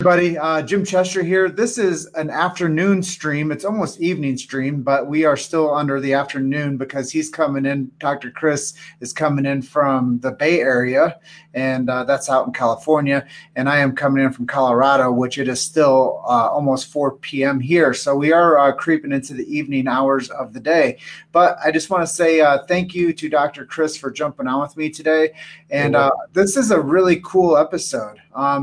Everybody, Jim Chester here. This is an afternoon stream. It's almost evening stream, but we are still under the afternoon because he's coming in. Dr. Chris is coming in from the Bay Area, and that's out in California. And I am coming in from Colorado, which it is still almost 4 p.m. here. So we are creeping into the evening hours of the day. But I just want to say thank you to Dr. Chris for jumping on with me today. And this is a really cool episode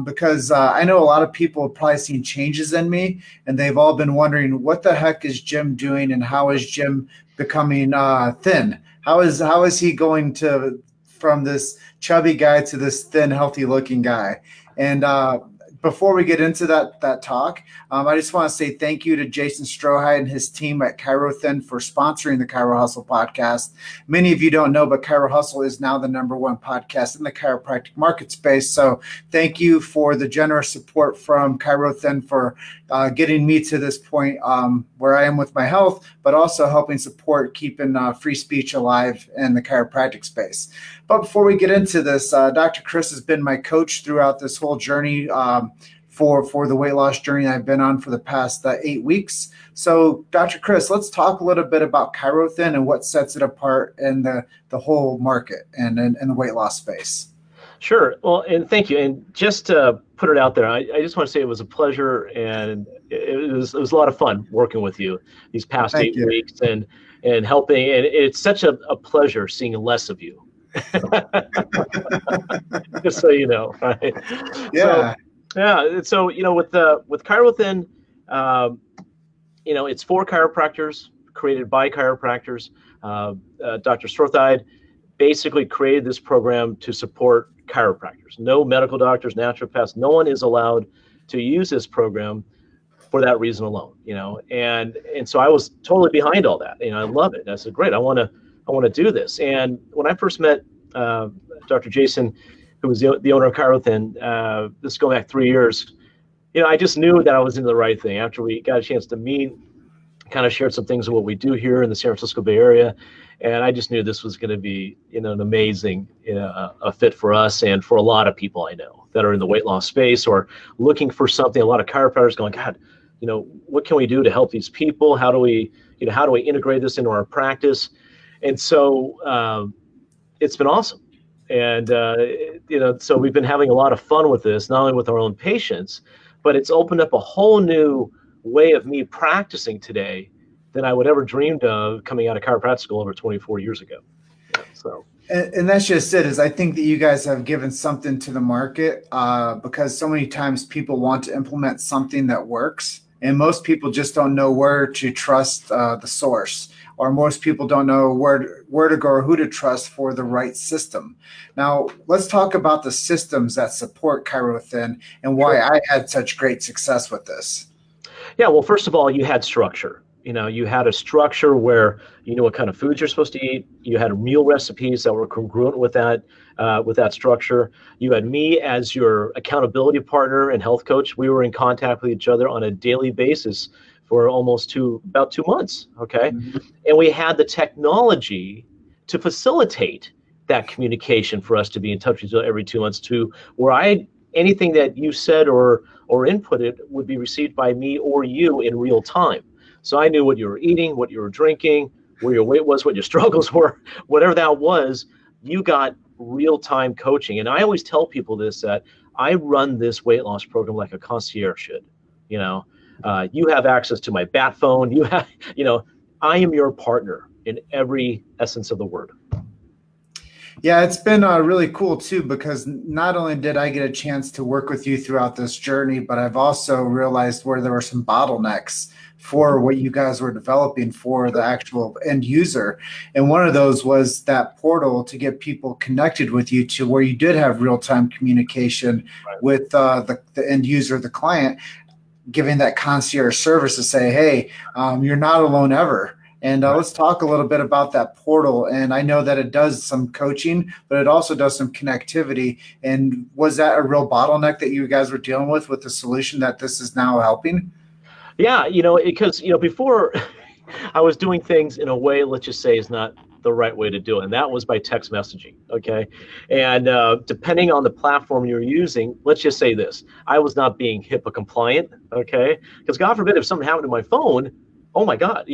because I know a lot of people have probably seen changes in me, and they've all been wondering, what the heck is Jim doing, and how is Jim becoming thin? How is he going from this chubby guy to this thin, healthy-looking guy? And before we get into that talk, I just want to say thank you to Jason Strohide and his team at ChiroThin for sponsoring the ChiroHustle podcast. Many of you don't know, but ChiroHustle is now the #1 podcast in the chiropractic market space. So thank you for the generous support from ChiroThin for getting me to this point where I am with my health, but also helping support keeping free speech alive in the chiropractic space. But before we get into this, Dr. Chris has been my coach throughout this whole journey for the weight loss journey I've been on for the past 8 weeks. So, Dr. Chris, let's talk a little bit about ChiroThin and what sets it apart in the whole market and in the weight loss space. Sure. Well, and thank you. And just to put it out there, I just want to say it was a pleasure, and it was a lot of fun working with you these past 8 weeks and helping. And it's such a pleasure seeing less of you. Just so you know, right? Yeah. So with ChiroThin, it's for chiropractors, created by chiropractors. Dr. Strohide basically created this program to support chiropractors. No medical doctors, naturopaths, no one is allowed to use this program for that reason alone. And so I was totally behind all that. I love it. I said, great, I want to do this. And when I first met Dr. Jason, who was the owner of ChiroThin, this is going back 3 years, I just knew that I was into the right thing. After we got a chance to meet, kind of shared some things of what we do here in the San Francisco Bay Area, and I just knew this was going to be, an amazing, a fit for us and for a lot of people I know that are in the weight loss space or looking for something. A lot of chiropractors going, God, what can we do to help these people? How do we integrate this into our practice? And so it's been awesome. And, so we've been having a lot of fun with this, not only with our own patients, but it's opened up a whole new way of me practicing today than I would ever dreamed of coming out of chiropractic school over 24 years ago. And that's just it, is I think that you guys have given something to the market because so many times people want to implement something that works, and most people just don't know where to trust the source, or most people don't know where to go or who to trust for the right system. Now, let's talk about the systems that support ChiroThin and why I had such great success with this. Yeah, well, first of all, you had structure. You had a structure where you know what kind of foods you're supposed to eat. You had meal recipes that were congruent with that structure. You had me as your accountability partner and health coach. We were in contact with each other on a daily basis for about 2 months, okay? Mm-hmm. And we had the technology to facilitate that communication for us to be in touch with each other every 2 months, to where anything that you said or inputted would be received by me or you in real time. So I knew what you were eating, what you were drinking, where your weight was, what your struggles were, whatever that was. You got real-time coaching. And I always tell people this, that I run this weight loss program like a concierge should. You have access to my bat phone. I am your partner in every essence of the word. Yeah, it's been really cool too, because not only did I get a chance to work with you throughout this journey, but I've also realized where there were some bottlenecks for what you guys were developing for the actual end user. And one of those was that portal to get people connected with you to where you did have real-time communication with the end user, the client, giving that concierge service to say, hey, you're not alone ever. And let's talk a little bit about that portal. And I know that it does some coaching, but it also does some connectivity. And was that a real bottleneck that you guys were dealing with the solution that this is now helping? Yeah, because before I was doing things in a way, let's just say, is not the right way to do it, and that was by text messaging. Okay, and depending on the platform you're using, let's just say this: I was not being HIPAA compliant. Okay, because God forbid if something happened to my phone, oh my God,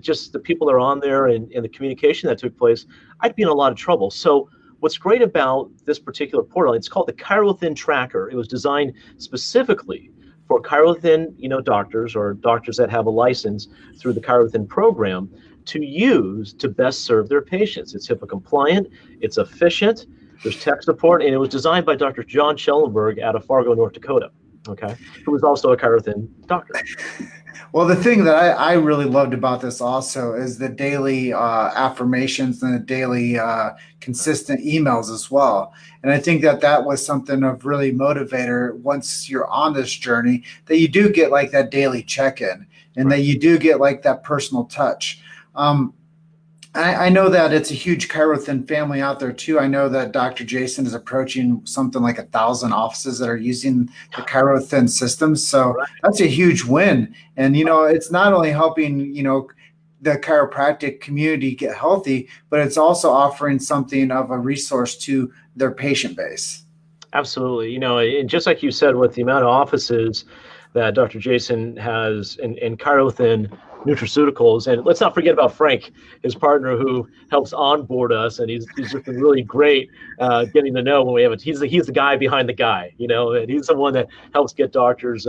just the people that are on there and the communication that took place, I'd be in a lot of trouble. So what's great about this particular portal, it's called the ChiroWithin Tracker. It was designed specifically for ChiroWithin, doctors or doctors that have a license through the ChiroWithin program to use to best serve their patients. It's HIPAA compliant, it's efficient, there's tech support, and it was designed by Dr. John Schellenberg out of Fargo, North Dakota, okay, who was also a ChiroWithin doctor. Well, the thing that I really loved about this also is the daily affirmations and the daily consistent emails as well. And I think that was something of really motivator once you're on this journey, that you do get like that daily check-in and that you do get like that personal touch. I know that it's a huge ChiroWithin family out there too. I know that Dr. Jason is approaching something like 1,000 offices that are using the ChiroWithin system. So that's a huge win. And, it's not only helping, the chiropractic community get healthy, but it's also offering something of a resource to their patient base. Absolutely. And just like you said, with the amount of offices that Dr. Jason has in ChiroWithin nutraceuticals, and let's not forget about Frank, his partner, who helps onboard us, and he's just been really great getting to know when we have it. He's the guy behind the guy, and he's the one that helps get doctors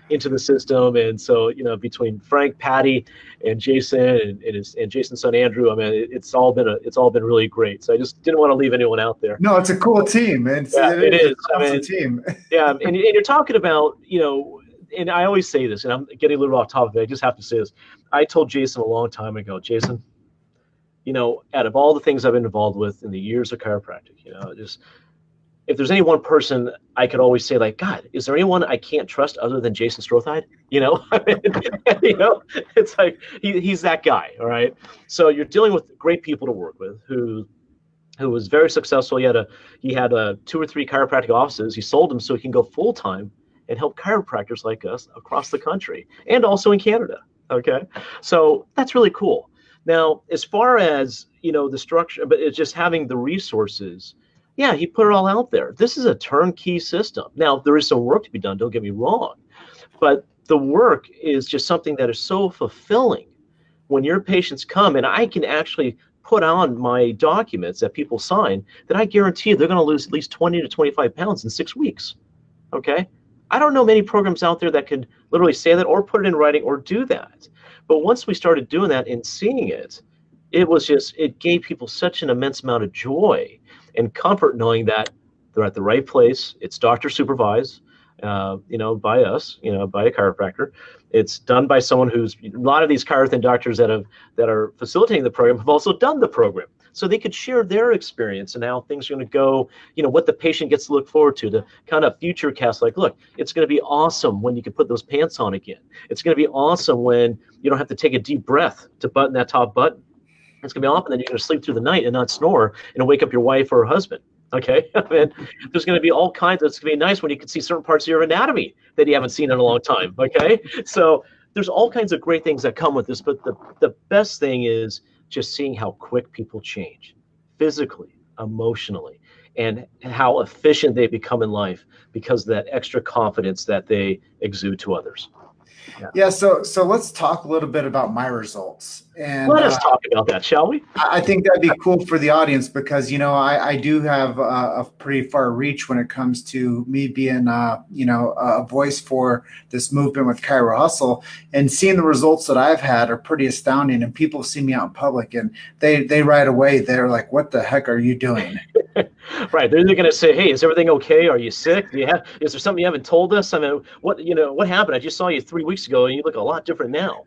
into the system. And so between Frank, Patty, and Jason, and Jason's son Andrew, I mean, it's all been really great. So I just didn't want to leave anyone out there. No, it's a cool team. It is. It's a team. Yeah, and you're talking about and I always say this, and I'm getting a little off topic, I just have to say this. I told Jason a long time ago, Jason, out of all the things I've been involved with in the years of chiropractic, just if there's any one person I could always say, like, God, is there anyone I can't trust other than Jason Strothide? It's like he's that guy, all right? So you're dealing with great people to work with who was very successful. He had 2 or 3 chiropractic offices. He sold them so he can go full time and help chiropractors like us across the country and also in Canada. Okay, so that's really cool. Now, as far as the structure, but it's just having the resources. Yeah, he put it all out there. This is a turnkey system. Now, there is some work to be done. Don't get me wrong, but the work is just something that is so fulfilling when your patients come, and I can actually put on my documents that people sign that I guarantee they're going to lose at least 20 to 25 pounds in 6 weeks. Okay. I don't know many programs out there that could literally say that or put it in writing or do that. But once we started doing that and seeing it, it gave people such an immense amount of joy and comfort knowing that they're at the right place. It's doctor supervised, by us, by a chiropractor. It's done by someone who's, a lot of these chiropractic doctors that are facilitating the program have also done the program. So they could share their experience and how things are going to go, what the patient gets to look forward to kind of future cast, like, look, it's going to be awesome when you can put those pants on again. It's going to be awesome when you don't have to take a deep breath to button that top button. It's going to be awesome that you're going to sleep through the night and not snore and wake up your wife or husband. Okay. I mean, there's going to be all kinds. It's going to be nice when you can see certain parts of your anatomy that you haven't seen in a long time. Okay. So there's all kinds of great things that come with this, but the best thing is just seeing how quick people change physically, emotionally, and how efficient they become in life because of that extra confidence that they exude to others. Yeah. So let's talk a little bit about my results. And let us talk about that, shall we? I think that'd be cool for the audience because, I do have a pretty far reach when it comes to me being, a voice for this movement with ChiroHustle, and seeing the results that I've had are pretty astounding. And people see me out in public and they right away, they're like, what the heck are you doing? Right. They're going to say, hey, is everything okay? Are you sick? Is there something you haven't told us? I mean, what happened? I just saw you 3 weeks ago and you look a lot different now,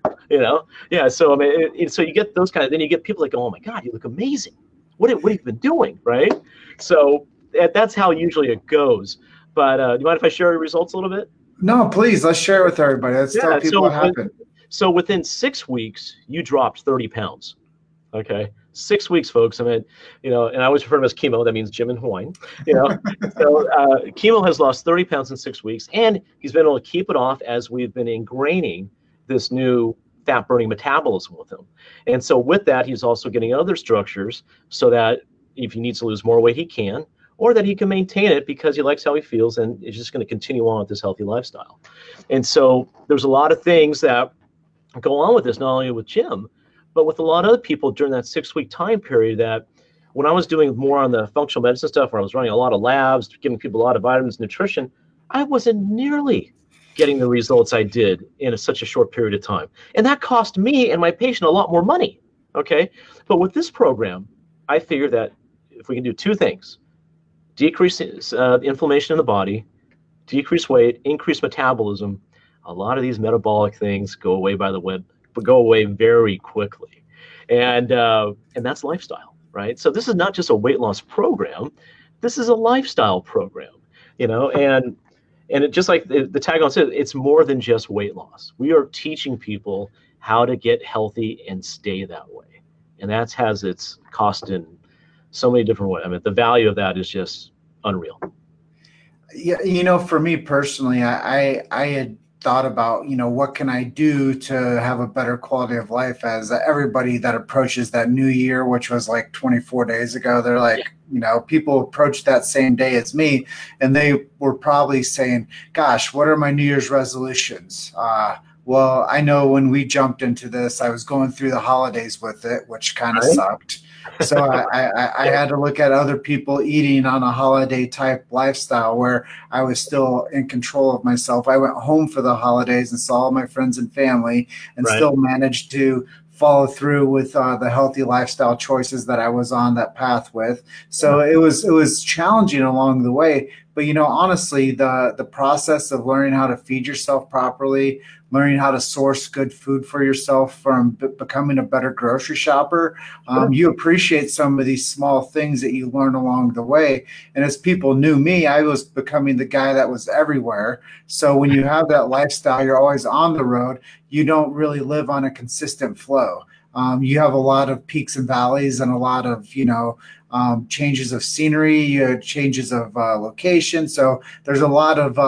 Yeah. So, I mean, so you get those then you get people like, oh my God, you look amazing. What have you been doing? Right. So that's how usually it goes. But do you mind if I share your results a little bit? No, please. Let's share it with everybody. Let's tell people what happened. So within 6 weeks, you dropped 30 pounds. Okay. 6 weeks, folks. I mean, and I always refer to him as chemo. That means Jim in Hawaiian. So chemo has lost 30 pounds in 6 weeks, and he's been able to keep it off as we've been ingraining this new fat burning metabolism with him. And so with that, he's also getting other structures so that if he needs to lose more weight, he can, or that he can maintain it because he likes how he feels and is just going to continue on with this healthy lifestyle. And so there's a lot of things that go on with this, not only with Jim, but with a lot of other people during that 6-week time period. That when I was doing more on the functional medicine stuff, where I was running a lot of labs, giving people a lot of vitamins, nutrition, I wasn't nearly getting the results I did in such a short period of time. And that cost me and my patient a lot more money, okay? But with this program, I figured that if we can do two things, decrease inflammation in the body, decrease weight, increase metabolism, a lot of these metabolic things go away go away very quickly. And that's lifestyle, right? So this is not just a weight loss program. This is a lifestyle program, and it, just like the tagline says, it's more than just weight loss. We are teaching people how to get healthy and stay that way. And that has its cost in so many different ways. I mean, the value of that is just unreal. Yeah, for me personally, I had thought about, what can I do to have a better quality of life, as everybody that approaches that new year, which was like 24 days ago, they're like, people approached that same day as me, and they were probably saying, gosh, what are my New Year's resolutions? Well, I know when we jumped into this, I was going through the holidays with it, which kind of sucked. So I had to look at other people eating on a holiday type lifestyle where I was still in control of myself. I went home for the holidays and saw all my friends and family, and still managed to follow through with the healthy lifestyle choices that I was on that path with. So it was challenging along the way. But, honestly, the process of learning how to feed yourself properly, learning how to source good food for yourself, from becoming a better grocery shopper, you appreciate some of these small things that you learn along the way. And as people knew me, I was becoming the guy that was everywhere. So when you have that lifestyle, you're always on the road. You don't really live on a consistent flow. You have a lot of peaks and valleys, and a lot of, changes of scenery, changes of location. So there's a lot of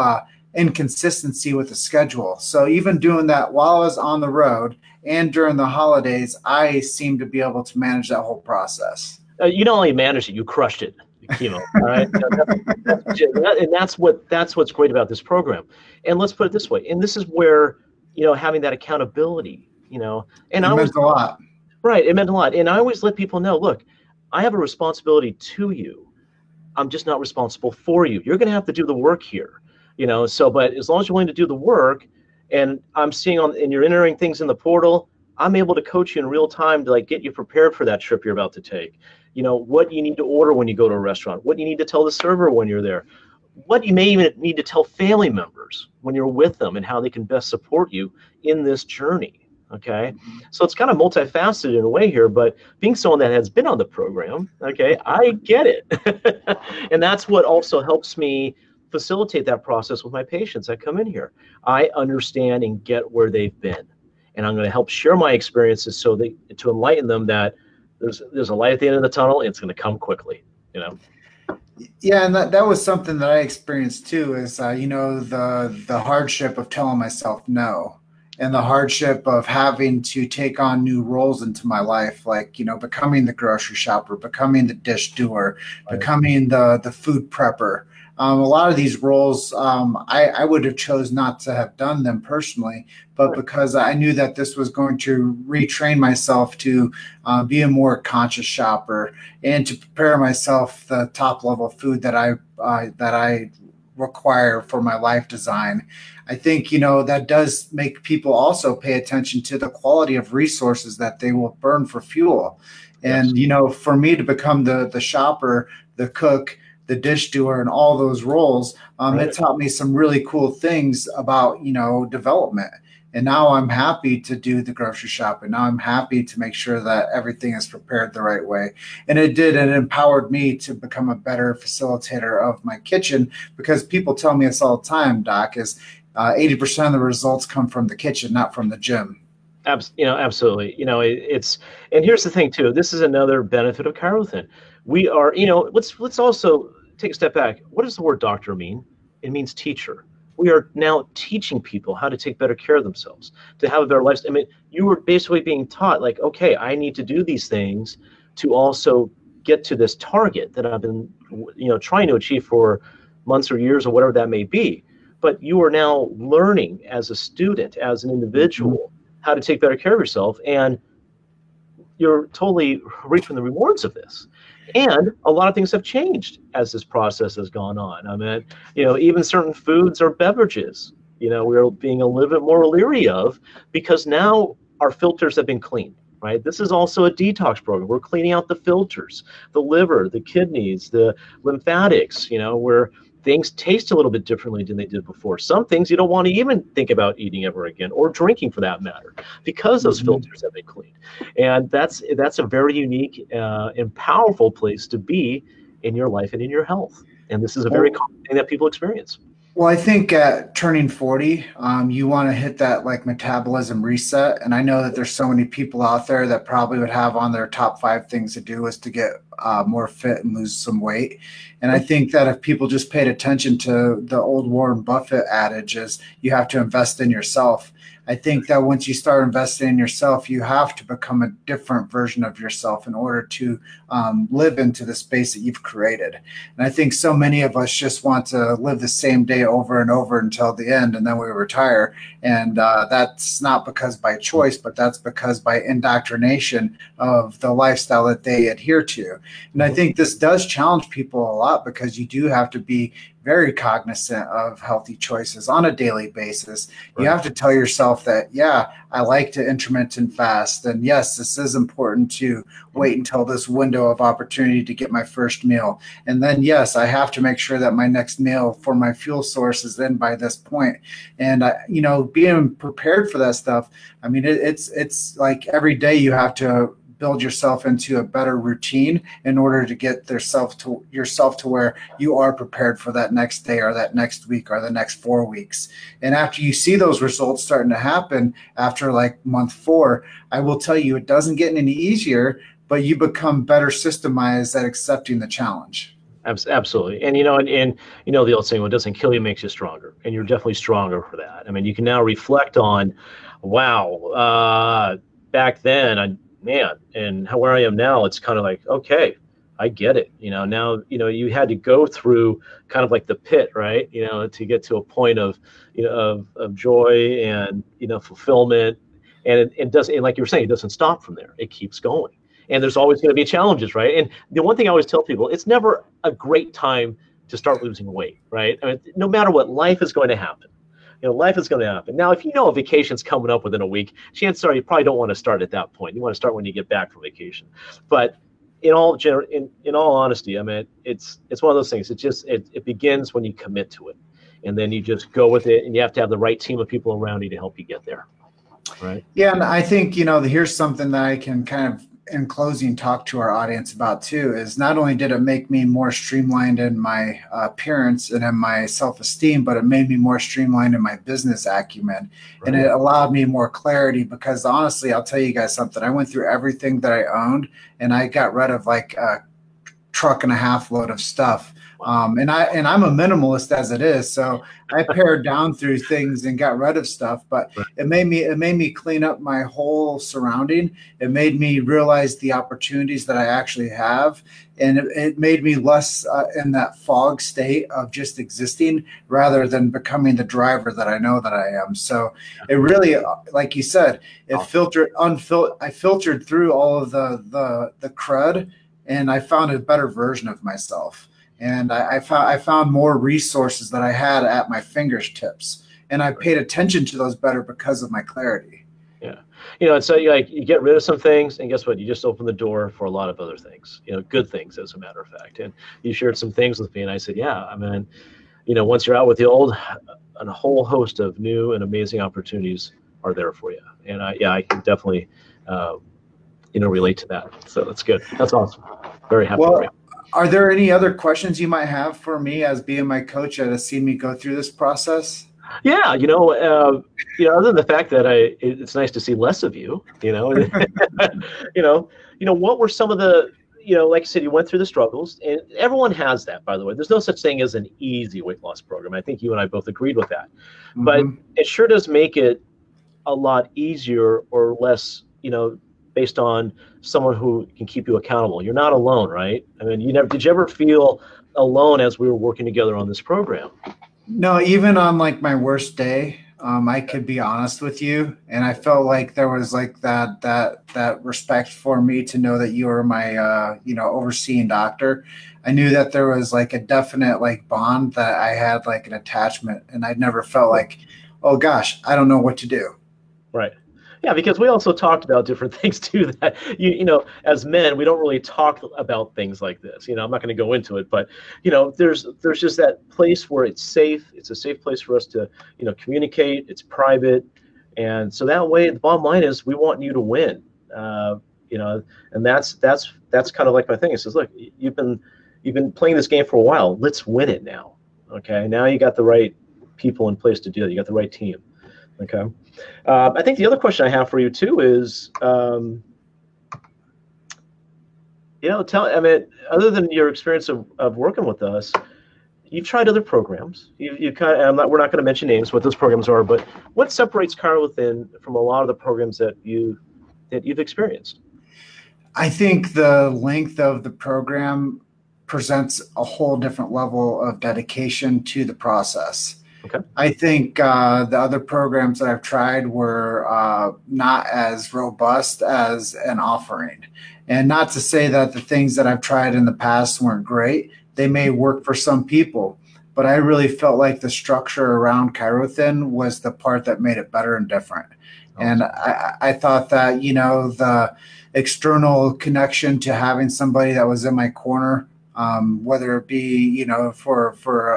inconsistency with the schedule. So even doing that while I was on the road and during the holidays, I seemed to be able to manage that whole process. You not only managed it, you crushed it, chemo. All right, and that's what's great about this program. And let's put it this way. And this is where having that accountability, and it meant a lot. Right, it meant a lot. And I always let people know, look, I have a responsibility to you. I'm just not responsible for you. You're going to have to do the work here. But as long as you're willing to do the work, and I'm seeing and you're entering things in the portal, I'm able to coach you in real time to get you prepared for that trip you're about to take. What you need to order when you go to a restaurant, what you need to tell the server when you're there, what you may even need to tell family members when you're with them, and how they can best support you in this journey. Okay. So it's kind of multifaceted in a way here, but being someone that has been on the program, okay, I get it. And that's what also helps me facilitate that process with my patients that come in here. I understand and get where they've been, and I'm going to help share my experiences to enlighten them that there's a light at the end of the tunnel. And it's going to come quickly, Yeah, and that was something that I experienced too, is the hardship of telling myself no, and the hardship of having to take on new roles into my life, like, becoming the grocery shopper, becoming the dish doer, becoming the food prepper. A lot of these roles, I would have chose not to have done them personally, but because I knew that this was going to retrain myself to be a more conscious shopper, and to prepare myself the top level food that I require for my life design. I think, that does make people also pay attention to the quality of resources that they will burn for fuel. And, for me to become the shopper, the cook, the dish doer, and all those roles, it taught me some really cool things about, development. And now I'm happy to do the grocery shopping. Now I'm happy to make sure that everything is prepared the right way. And it empowered me to become a better facilitator of my kitchen, because people tell me this all the time, Doc, is 80% of the results come from the kitchen, not from the gym. Absolutely. And here's the thing too. This is another benefit of ChiroThin. We are, let's also take a step back. What does the word doctor mean? It means teacher. we are now teaching people how to take better care of themselves, to have a better lifestyle. I mean, you were basically being taught, like, okay, I need to do these things to also get to this target that I've been, trying to achieve for months or years or whatever that may be. But you are now learning as a student, as an individual, how to take better care of yourself, and you're totally reaping the rewards of this. And a lot of things have changed as this process has gone on. I mean, even certain foods or beverages, we're being a little bit more leery of, because now our filters have been cleaned, right? This is also a detox program. We're cleaning out the filters, the liver, the kidneys, the lymphatics, where things taste a little bit differently than they did before. Some things you don't want to even think about eating ever again, or drinking for that matter, because those filters have been cleaned. And that's a very unique and powerful place to be in your life and in your health. And this is a very common thing that people experience. Well, I think at turning 40, you want to hit that like metabolism reset. And I know that there's so many people out there that probably would have on their top 5 things to do is to get more fit and lose some weight. And I think that if people just paid attention to the old Warren Buffett adage is you have to invest in yourself. I think that once you start investing in yourself, you have to become a different version of yourself in order to live into the space that you've created. And I think so many of us just want to live the same day over and over until the end, and then we retire. And that's not because by choice, but that's because by indoctrination of the lifestyle that they adhere to. And I think this does challenge people a lot, because you do have to be very cognizant of healthy choices on a daily basis. You have to tell yourself that, yeah, I like to intermittent fast. And yes, this is important to wait until this window of opportunity to get my first meal. And then, yes, I have to make sure that my next meal for my fuel source is in by this point. And, being prepared for that stuff, I mean, it's like every day you have to build yourself into a better routine in order to get yourself to where you are prepared for that next day or that next week or the next 4 weeks. And after you see those results starting to happen after like month 4, I will tell you, it doesn't get any easier, but you become better systemized at accepting the challenge. Absolutely. And, the old saying, what doesn't kill you makes you stronger. And you're definitely stronger for that. I mean, you can now reflect on, wow, back then, and where I am now, it's kind of like, okay, I get it. Now, you had to go through kind of like the pit, right? To get to a point of, of joy and, fulfillment. And it doesn't, and like you were saying, it doesn't stop from there. It keeps going. And there's always going to be challenges, right? And the one thing I always tell people, it's never a great time to start losing weight, right? I mean, no matter what, life is going to happen. Life is going to happen. Now, if a vacation's coming up within a week, chances are you probably don't want to start at that point. You want to start when you get back from vacation. But in all honesty, I mean, it's one of those things. It begins when you commit to it, and then you just go with it. And you have to have the right team of people around you to help you get there. Right. Yeah, and I think here's something that I can kind of, in closing, talk to our audience about too, is not only did it make me more streamlined in my appearance and in my self-esteem, but it made me more streamlined in my business acumen. Right. And it allowed me more clarity, because honestly, I'll tell you guys something. I went through everything that I owned, and I got rid of like a truck and a half load of stuff. And I'm a minimalist as it is, so I pared down through things and got rid of stuff. But it made me clean up my whole surrounding. It made me realize the opportunities that I actually have, and it made me less in that fog state of just existing, rather than becoming the driver that I know that I am. So it really, like you said, I filtered through all of the crud, and I found a better version of myself. And I found more resources that I had at my fingertips, and I paid attention to those better because of my clarity. Yeah. So you get rid of some things, and guess what? You just open the door for a lot of other things, good things, as a matter of fact. And you shared some things with me, and I said, yeah, I mean, once you're out with the old, a whole host of new and amazing opportunities are there for you. And I can definitely, relate to that. So that's good. That's awesome. Very happy for you. Are there any other questions you might have for me as being my coach that has seen me go through this process? Yeah, other than the fact that it's nice to see less of you, what were some of the, like I said, you went through the struggles, and everyone has that, by the way. There's no such thing as an easy weight loss program. I think you and I both agreed with that. But it sure does make it a lot easier or less, based on someone who can keep you accountable. You're not alone, right? I mean, did you ever feel alone as we were working together on this program? No, even on like my worst day, I could be honest with you, and I felt like there was like that respect for me to know that you were my overseeing doctor. I knew that there was like a definite like bond, that I had like an attachment, and I never felt like, oh gosh, I don't know what to do. Right. Yeah, because we also talked about different things too, that as men, we don't really talk about things like this. I'm not going to go into it, but there's just that place where it's safe. It's a safe place for us to communicate. It's private, and so that way, the bottom line is we want you to win. And that's kind of like my thing. It says, look, you've been playing this game for a while. Let's win it now. Okay, now you got the right people in place to do it. You got the right team. Okay. I think the other question I have for you too is, other than your experience of working with us, you've tried other programs. We're not going to mention names, what those programs are, but what separates ChiroWithin from a lot of the programs that you've experienced? I think the length of the program presents a whole different level of dedication to the process. Okay. I think the other programs that I've tried were not as robust as an offering. And not to say that the things that I've tried in the past weren't great. They may work for some people, but I really felt like the structure around ChiroWithin was the part that made it better and different. Awesome. And I thought that, the external connection to having somebody that was in my corner, whether it be, for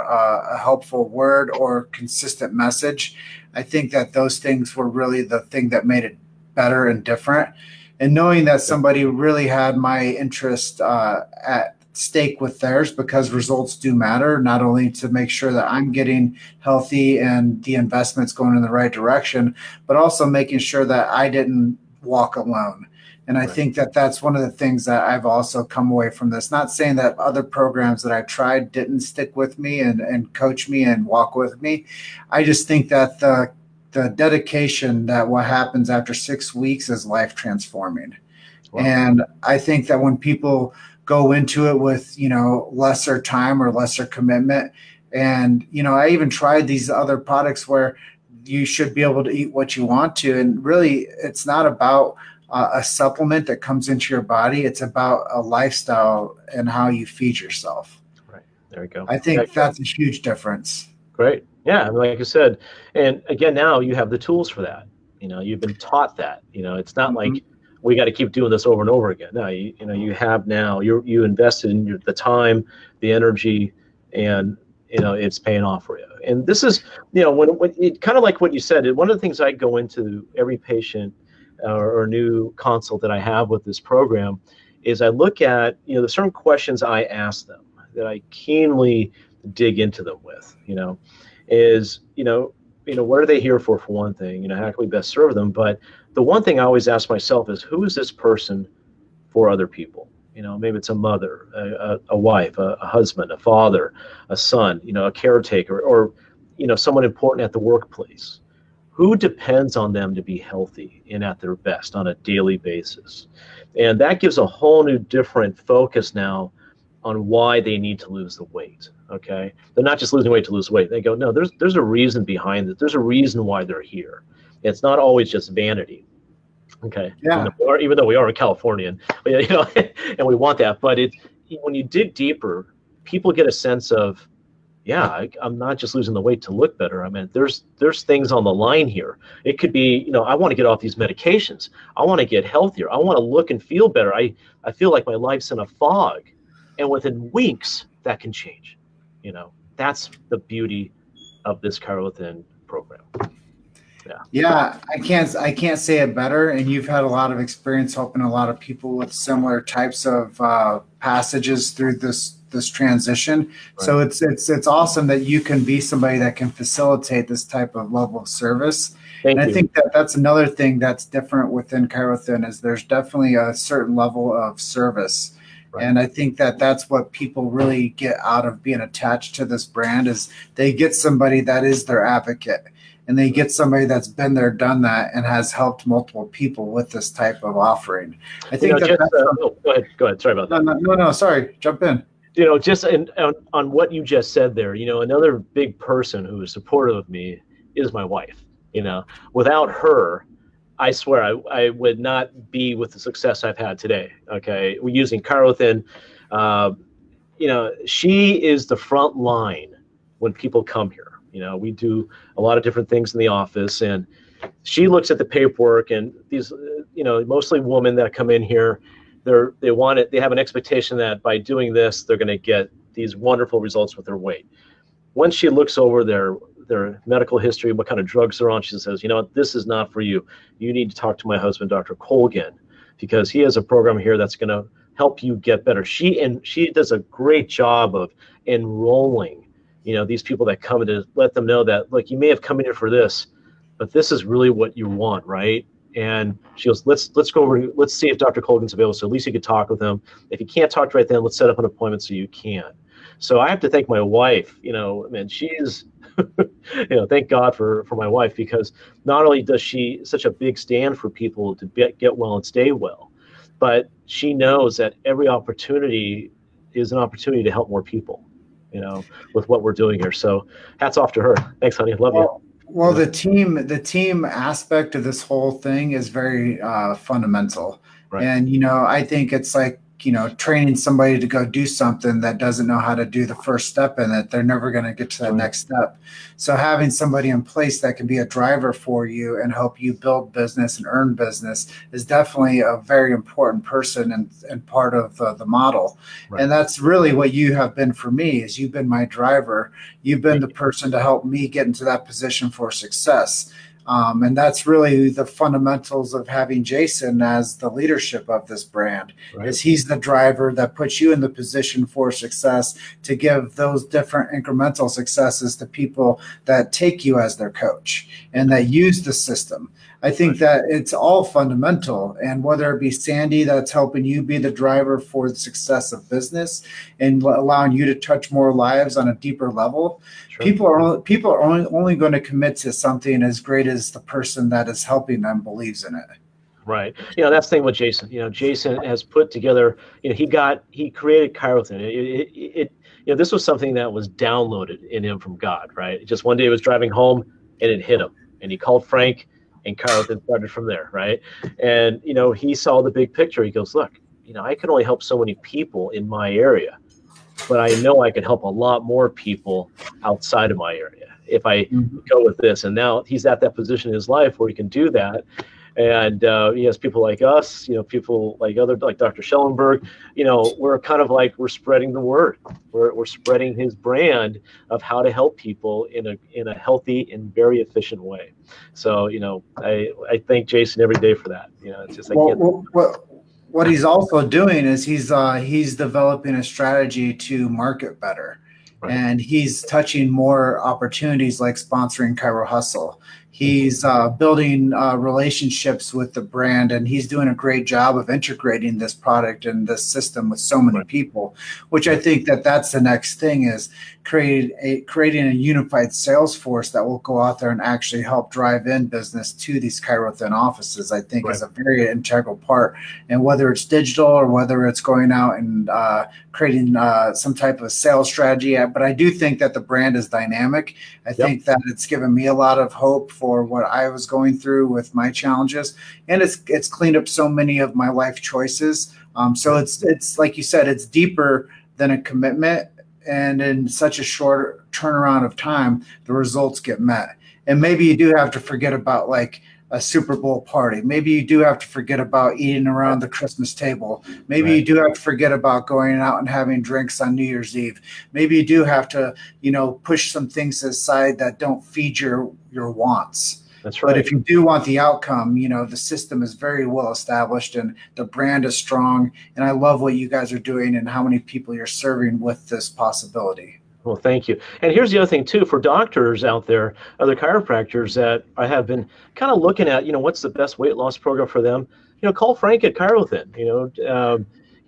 a helpful word or consistent message. I think that those things were really the thing that made it better and different. And knowing that somebody really had my interest at stake with theirs, because results do matter, not only to make sure that I'm getting healthy and the investment's going in the right direction, but also making sure that I didn't walk alone. And I think that that's one of the things that I've also come away from this. Not saying that other programs that I tried didn't stick with me and coach me and walk with me. I just think that the dedication, that what happens after 6 weeks is life transforming. Wow. And I think that when people go into it with, lesser time or lesser commitment, and, I even tried these other products where you should be able to eat what you want to. And really, it's not about a supplement that comes into your body. It's about a lifestyle and how you feed yourself. Right. There we go. I think that's a huge difference. Great. Yeah. I mean, like I said, and again, now you have the tools for that. You've been taught that. It's not like we got to keep doing this over and over again. No, you have now. You invested in the time, the energy, and it's paying off for you. And this is when it kind of like what you said. One of the things I go into every patient or new consult that I have with this program is I look at, the certain questions I ask them that I keenly dig into them with, what are they here for one thing, how can we best serve them? But the one thing I always ask myself is, who is this person for other people? Maybe it's a mother, a wife, a husband, a father, a son, a caretaker, or, someone important at the workplace. Who depends on them to be healthy and at their best on a daily basis? And that gives a whole new different focus now on why they need to lose the weight. Okay, they're not just losing weight to lose weight. They go, no, there's a reason behind it. There's a reason why they're here. It's not always just vanity. Okay, yeah. Even though we are a Californian, and we want that, but when you dig deeper, people get a sense of, yeah, I'm not just losing the weight to look better. I mean, there's things on the line here. It could be, I want to get off these medications. I want to get healthier. I want to look and feel better. I feel like my life's in a fog, and within weeks that can change. That's the beauty of this ChiroWithin program. Yeah, I can't say it better. And you've had a lot of experience helping a lot of people with similar types of passages through this transition. Right. So it's awesome that you can be somebody that can facilitate this type of level of service. Thank you. I think that that's another thing that's different within ChiroWithin is there's definitely a certain level of service. Right. And I think that that's what people really get out of being attached to this brand is they get somebody that is their advocate, and they get somebody that's been there, done that, and has helped multiple people with this type of offering. I think Go ahead. Sorry about that. No, sorry. Jump in. Just on what you just said there, another big person who is supportive of me is my wife. Without her, I swear I would not be with the success I've had today. Okay. We're using ChiroThin. She is the front line when people come here. We do a lot of different things in the office, and she looks at the paperwork, and these, mostly women that come in here, they have an expectation that by doing this, they're going to get these wonderful results with their weight. Once she looks over their medical history, what kind of drugs they're on, she says, this is not for you. You need to talk to my husband, Dr. Colgin, because he has a program here that's going to help you get better. She does a great job of enrolling, these people that come in, to let them know that, look, you may have come in here for this, but this is really what you want, right? And she goes, let's go over, let's see if Dr. Colgin's available. So at least you could talk with him. If you can't talk right then, let's set up an appointment so you can. So I have to thank my wife, man, she's, thank God for my wife, because not only does she such a big stand for people to get well and stay well, but she knows that every opportunity is an opportunity to help more people, with what we're doing here. So hats off to her. Thanks, honey. Love you. Well, the team aspect of this whole thing is very fundamental. Right. And, I think it's like, training somebody to go do something that doesn't know how to do the first step in it, they're never going to get to that next step. So having somebody in place that can be a driver for you and help you build business and earn business is definitely a very important person and part of the model. Right. And that's really what you have been for me, is you've been my driver. You've been the person to help me get into that position for success. And that's really the fundamentals of having Jason as the leadership of this brand, right? Is he's the driver that puts you in the position for success to give those different incremental successes to people that take you as their coach and that use the system. I think that it's all fundamental, and whether it be Sandy that's helping you be the driver for the success of business and allowing you to touch more lives on a deeper level, sure. People are only going to commit to something as great as the person that is helping them believes in it. Right. That's the thing with Jason. Jason has put together. He created ChiroThin. This was something that was downloaded in him from God. Right. Just one day he was driving home and it hit him, and he called Frank. And ChiroThin started from there, right? And, he saw the big picture. He goes, look, I can only help so many people in my area, but I know I can help a lot more people outside of my area if I go with this. And now he's at that position in his life where he can do that. And he has people like us, people like Dr. Schellenberg, we're kind of like, we're spreading the word. We're spreading his brand of how to help people in a healthy and very efficient way. So, I thank Jason every day for that. It's just what he's also doing is he's developing a strategy to market better. Right. And he's touching more opportunities like sponsoring ChiroHustle. He's building relationships with the brand, and he's doing a great job of integrating this product and this system with so many people, which I think that's the next thing, is creating a unified sales force that will go out there and actually help drive in business to these ChiroThin offices. I think is a very integral part. And whether it's digital or whether it's going out and creating some type of sales strategy, but I do think that the brand is dynamic. I think that it's given me a lot of hope for what I was going through with my challenges, and it's cleaned up so many of my life choices. So it's like you said, it's deeper than a commitment, and in such a short turnaround of time, the results get met. And maybe you do have to forget about like a Super Bowl party. Maybe you do have to forget about eating around the Christmas table. Maybe you do have to forget about going out and having drinks on New Year's Eve. Maybe you do have to, push some things aside that don't feed your wants. That's right. But if you do want the outcome, the system is very well established and the brand is strong. And I love what you guys are doing and how many people you're serving with this possibility. Well, thank you. And here's the other thing, too, for doctors out there, other chiropractors that I have been kind of looking at, what's the best weight loss program for them? Call Frank at ChiroThin.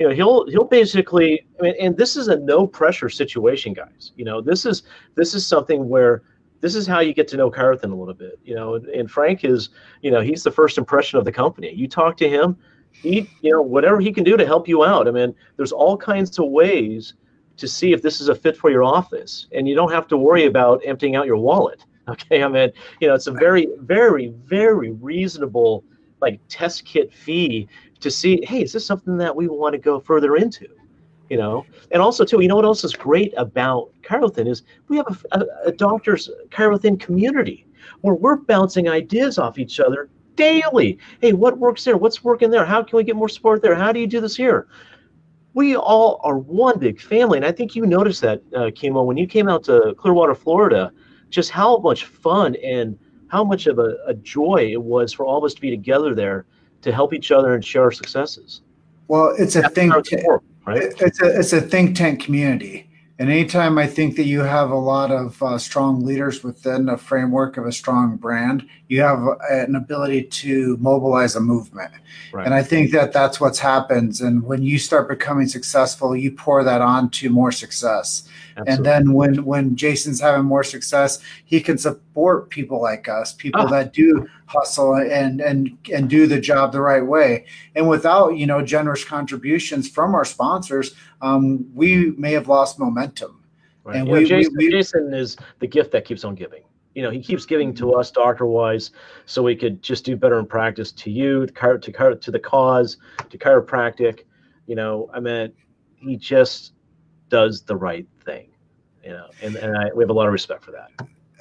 he'll basically, I mean, and this is a no pressure situation, guys. This is something where this is how you get to know Carothen a little bit, and Frank is, he's the first impression of the company. You talk to him, whatever he can do to help you out. I mean, there's all kinds of ways to see if this is a fit for your office, and you don't have to worry about emptying out your wallet. Okay. I mean, it's a very, very, very reasonable test kit fee to see, hey, is this something that we want to go further into? And also too, what else is great about Carothen is we have a doctor's Carothen community where we're bouncing ideas off each other daily. Hey, what works there? What's working there? How can we get more support there? How do you do this here? We all are one big family. And I think you noticed that, Kimo, when you came out to Clearwater, Florida, just how much fun and how much of a joy it was for all of us to be together there to help each other and share our successes. Well, it's a think tank, right? It's a think tank community. And anytime I think that you have a lot of strong leaders within a framework of a strong brand, you have an ability to mobilize a movement. Right. And I think that that's what's happens. And when you start becoming successful, you pour that on to more success. Absolutely. And then when Jason's having more success, he can support people like us, people that do hustle and do the job the right way. And without, generous contributions from our sponsors, we may have lost momentum. Right. And Jason is the gift that keeps on giving. He keeps giving to us doctor-wise so we could just do better in practice to you, to the cause, to chiropractic. I mean, he just does the right thing, and we have a lot of respect for that.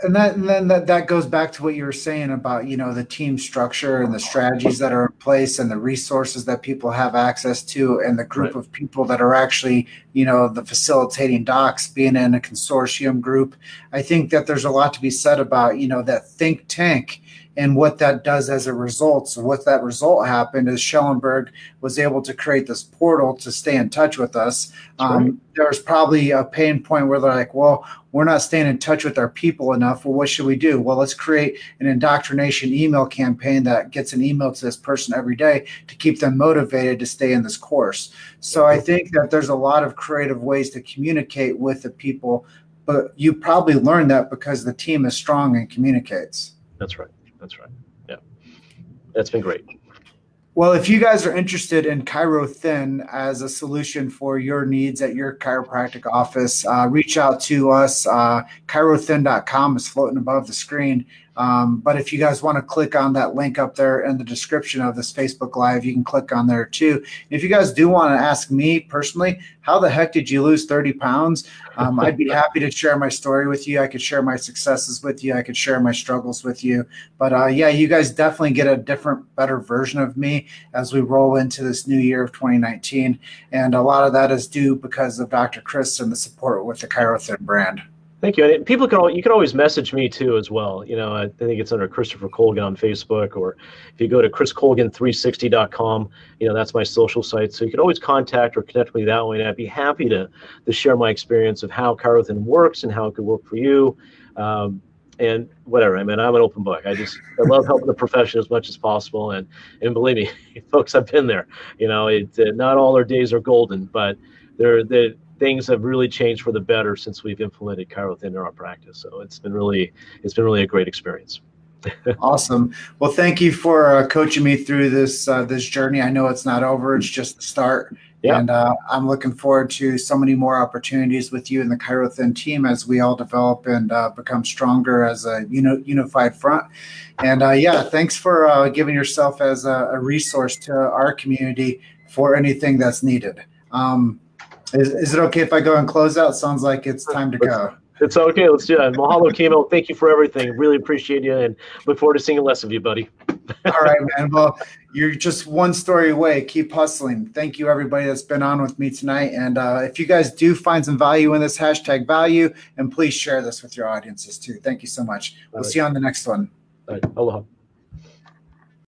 And then that goes back to what you were saying about, the team structure and the strategies that are in place and the resources that people have access to and the group of people that are actually, the facilitating docs being in a consortium group. I think that there's a lot to be said about, that think tank and what that does as a result. So what that result happened is Schellenberg was able to create this portal to stay in touch with us. There's probably a pain point where they're like, well, we're not staying in touch with our people enough. Well, what should we do? Well, let's create an indoctrination email campaign that gets an email to this person every day to keep them motivated to stay in this course. So I think that there's a lot of creative ways to communicate with the people, but you probably learned that because the team is strong and communicates. That's right. Yeah. That's been great. Well, if you guys are interested in Carothen as a solution for your needs at your chiropractic office, reach out to us. Chirothen.com is floating above the screen. But if you guys want to click on that link up there in the description of this Facebook Live, you can click on there too. And if you guys do want to ask me personally, how the heck did you lose 30 pounds? I'd be happy to share my story with you. I could share my successes with you. I could share my struggles with you. But yeah, you guys definitely get a different, better version of me as we roll into this new year of 2019. And a lot of that is due because of Dr. Chris and the support with the Carothen brand. Thank you. And you can always message me too as well. I think it's under Christopher Colgin on Facebook, or if you go to chriscolgin360.com, that's my social site. So you can always contact or connect with me that way. And I'd be happy to share my experience of how Carothen works and how it could work for you. And whatever. I mean, I'm an open book. I love helping the profession as much as possible. And believe me, folks, I've been there. Not all our days are golden, but things have really changed for the better since we've implemented Carothen in our practice. So it's been really a great experience. Awesome. Well, thank you for coaching me through this journey. I know it's not over; it's just the start. Yeah. And I'm looking forward to so many more opportunities with you and the Carothen team as we all develop and become stronger as a unified front. And yeah, thanks for giving yourself as a resource to our community for anything that's needed. Is it okay if I go and close out? Sounds like it's time to go. It's okay. Let's do that. Mahalo, Kimo. Thank you for everything. Really appreciate you and look forward to seeing less of you, buddy. All right, man. Well, you're just one story away. Keep hustling. Thank you, everybody that's been on with me tonight. And if you guys do find some value in this #value, and please share this with your audiences too. Thank you so much. We'll see you on the next one. All right. Aloha.